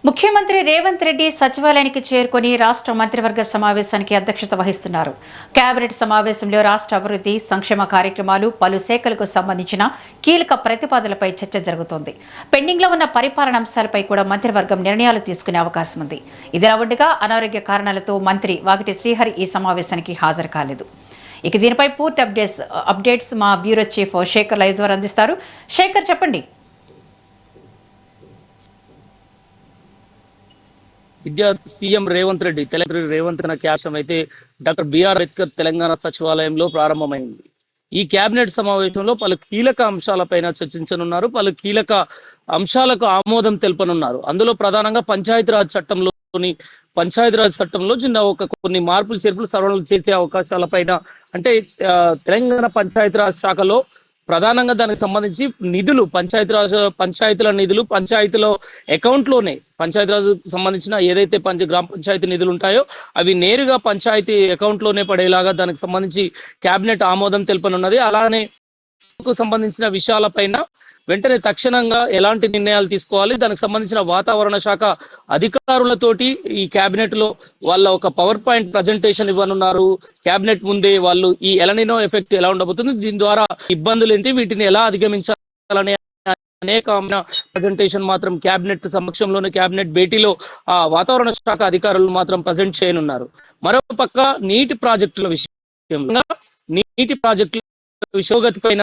ముఖ్యమంత్రి రేవంత్ రెడ్డి సచివాలయానికి చేరుకొని రాష్ట్ర మంత్రివర్గ సమావేశానికి అధ్యక్షత వహిస్తున్నారు. కేబినెట్ సమావేశంలో రాష్ట్ర అభివృద్ధి సంక్షేమ కార్యక్రమాలు, పలు శాఖలకు సంబంధించిన కీలక ప్రతిపాదనలపై చర్చ జరుగుతోంది. పెండింగ్లో ఉన్న పరిపాలన అంశాలపై కూడా మంత్రివర్గం నిర్ణయాలు తీసుకునే అవకాశం ఉంది. ఇదిలా ఉండగా అనారోగ్య కారణాలతో మంత్రి వాకిటి శ్రీహరి ఈ సమావేశానికి హాజరు కాలేదు. ఇక దీనిపై పూర్తి అప్డేట్స్ మా బ్యూరో చీఫ్ శేఖర్ లైవ్ ద్వారా అందిస్తారు. శేఖర్, చెప్పండి. సీఎం రేవంత్ రెడ్డి రేవంత్ క్యాషం అయితే డాక్టర్ బిఆర్ అంబేద్కర్ తెలంగాణ సచివాలయంలో ప్రారంభమైంది. ఈ కేబినెట్ సమావేశంలో పలు కీలక అంశాలపైన చర్చించనున్నారు. పలు కీలక అంశాలకు ఆమోదం తెలపనున్నారు. అందులో ప్రధానంగా పంచాయతీరాజ్ చట్టంలో చిన్న కొన్ని మార్పులు చేర్పులు సవరణలు చేసే అవకాశాలపైన, అంటే తెలంగాణ పంచాయతీరాజ్ శాఖలో ప్రధానంగా దానికి సంబంధించి నిధులు పంచాయతీల నిధులు పంచాయతీలో అకౌంట్లోనే పంచాయతీరాజ్ సంబంధించిన ఏదైతే గ్రామ పంచాయతీ నిధులు ఉంటాయో అవి నేరుగా పంచాయతీ అకౌంట్లోనే పడేలాగా దానికి సంబంధించి కేబినెట్ ఆమోదం తెలపనున్నది. అలానే సంబంధించిన విషయాలపైన వెంటనే తక్షణంగా ఎలాంటి నిర్ణయాలు తీసుకోవాలి, దానికి సంబంధించిన వాతావరణ శాఖ అధికారులతోటి ఈ కేబినెట్ లో వాళ్ళ ఒక పవర్ పాయింట్ ప్రజెంటేషన్ ఇవ్వనున్నారు. కేబినెట్ ముందే వాళ్ళు ఈ ఎలనినో ఎఫెక్ట్ ఎలా ఉండబోతుంది, దీని ద్వారా ఇబ్బందులు ఏంటి, వీటిని ఎలా అధిగమించాలనే అనేక ప్రజెంటేషన్ మాత్రం కేబినెట్ సమక్షంలోనే కేబినెట్ భేటీలో ఆ వాతావరణ శాఖ అధికారులు మాత్రం ప్రజెంట్ చేయనున్నారు. మరోపక్క నీటి ప్రాజెక్టుల విషయోగతి పైన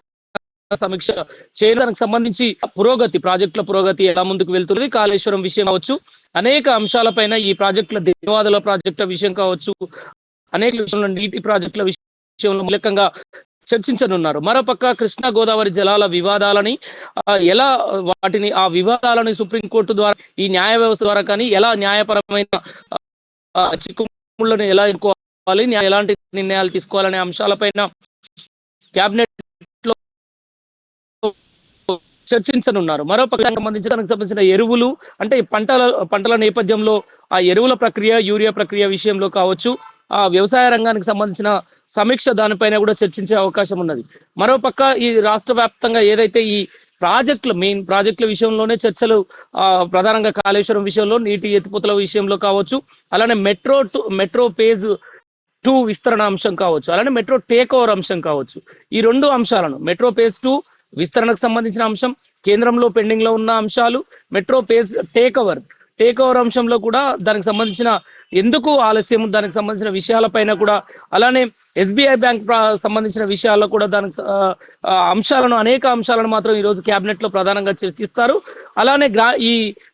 సమీక్ష చేయడానికి సంబంధించి ప్రాజెక్టుల పురోగతి ఎలా ముందుకు వెళ్తుంది, కాళేశ్వరం విషయం కావచ్చు, అనేక అంశాలపైన ఈ ప్రాజెక్టుల ధన్యవాదాల ప్రాజెక్టుల విషయం కావచ్చు, అనేక విషయంలో నీటి ప్రాజెక్టుల విషయంలో మూలకంగా చర్చించనున్నారు. మరోపక్క కృష్ణా గోదావరి జలాల వివాదాలని ఆ వివాదాలని సుప్రీంకోర్టు ద్వారా ఈ న్యాయ వ్యవస్థ ద్వారా కానీ ఎలా న్యాయపరమైన చిక్కుముళ్లను ఎలా ఎన్నుకోవాలి, ఎలాంటి నిర్ణయాలు తీసుకోవాలనే అంశాలపైన కేబినెట్ చర్చించనున్నారు. మరోపక్క సంబంధించిన ఎరువులు, అంటే పంటల నేపథ్యంలో ఆ ఎరువుల ప్రక్రియ, యూరియా ప్రక్రియ విషయంలో కావచ్చు, ఆ వ్యవసాయ రంగానికి సంబంధించిన సమీక్ష దానిపైన కూడా చర్చించే అవకాశం ఉన్నది. మరోపక్క ఈ రాష్ట్ర వ్యాప్తంగా ఏదైతే ఈ మెయిన్ ప్రాజెక్టుల విషయంలోనే చర్చలు, ప్రధానంగా కాళేశ్వరం విషయంలో, నీటి ఎత్తిపోతల విషయంలో కావచ్చు, అలానే మెట్రో ఫేజ్ 2 విస్తరణ అంశం కావచ్చు, అలానే మెట్రో టేక్ ఓవర్ అంశం కావచ్చు. ఈ 2 అంశాలను, మెట్రో ఫేజ్ 2 విస్తరణకు సంబంధించిన అంశం, కేంద్రంలో పెండింగ్ లో ఉన్న అంశాలు, మెట్రో ఫేజ్ టేక్ ఓవర్ అంశంలో కూడా దానికి సంబంధించిన ఎందుకు ఆలస్యం, దానికి సంబంధించిన విషయాలపైన కూడా, అలానే ఎస్బీఐ బ్యాంక్ సంబంధించిన విషయాల్లో కూడా దానికి అనేక అంశాలను మాత్రం ఈరోజు కేబినెట్ లో ప్రధానంగా చర్చిస్తారు. అలానే ఈ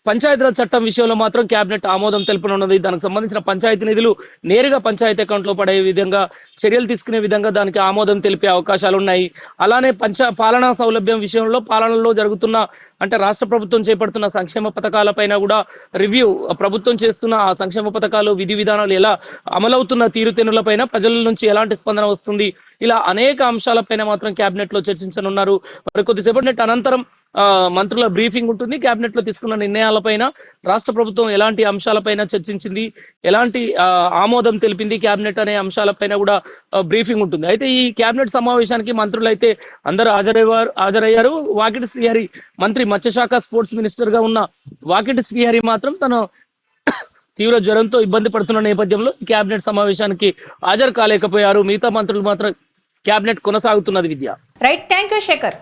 పంచాయతీరాజ్ చట్టం విషయంలో మాత్రం కేబినెట్ ఆమోదం తెలుపనున్నది. దానికి సంబంధించిన పంచాయతీ నిధులు నేరుగా పంచాయతీ అకౌంట్ లో పడే విధంగా చర్యలు తీసుకునే విధంగా దానికి ఆమోదం తెలిపే అవకాశాలు ఉన్నాయి. అలానే పాలనా సౌలభ్యం విషయంలో, పాలనలో జరుగుతున్న, అంటే రాష్ట్ర ప్రభుత్వం చేపడుతున్న సంక్షేమ పథకాలపైన కూడా రివ్యూ, ప్రభుత్వం చేస్తున్న ఆ సంక్షేమ పథకాలు, విధి విధానాలు ఎలా అమలవుతున్న తీరుతెన్నులపైన ప్రజల నుంచి ఎలాంటి స్పందన వస్తుంది, ఇలా అనేక అంశాలపైన మాత్రం కేబినెట్ లో చర్చించనున్నారు. మరి కొద్దిసేపటి అనంతరం మంత్రుల బ్రీఫింగ్ ఉంటుంది. కేబినెట్ లో తీసుకున్న నిర్ణయాలపైన, రాష్ట్ర ప్రభుత్వం ఎలాంటి అంశాలపైన చర్చించింది, ఎలాంటి ఆమోదం తెలిపింది కేబినెట్ అనే అంశాలపైన కూడా బ్రీఫింగ్ ఉంటుంది. అయితే ఈ కేబినెట్ సమావేశానికి మంత్రులు అయితే అందరూ హాజరయ్యారు. వాకిటి శ్రీహరి, మంత్రి మత్స్యశాఖ స్పోర్ట్స్ మినిస్టర్ గా ఉన్న వాకిటి శ్రీహరి మాత్రం తను తీవ్ర జ్వరంతో ఇబ్బంది పడుతున్న నేపథ్యంలో కేబినెట్ సమావేశానికి హాజరు కాలేకపోయారు. మిగతా మంత్రులు మాత్రం కేబినెట్ కొనసాగుతున్నది. విద్య. Right, thank you Shekhar.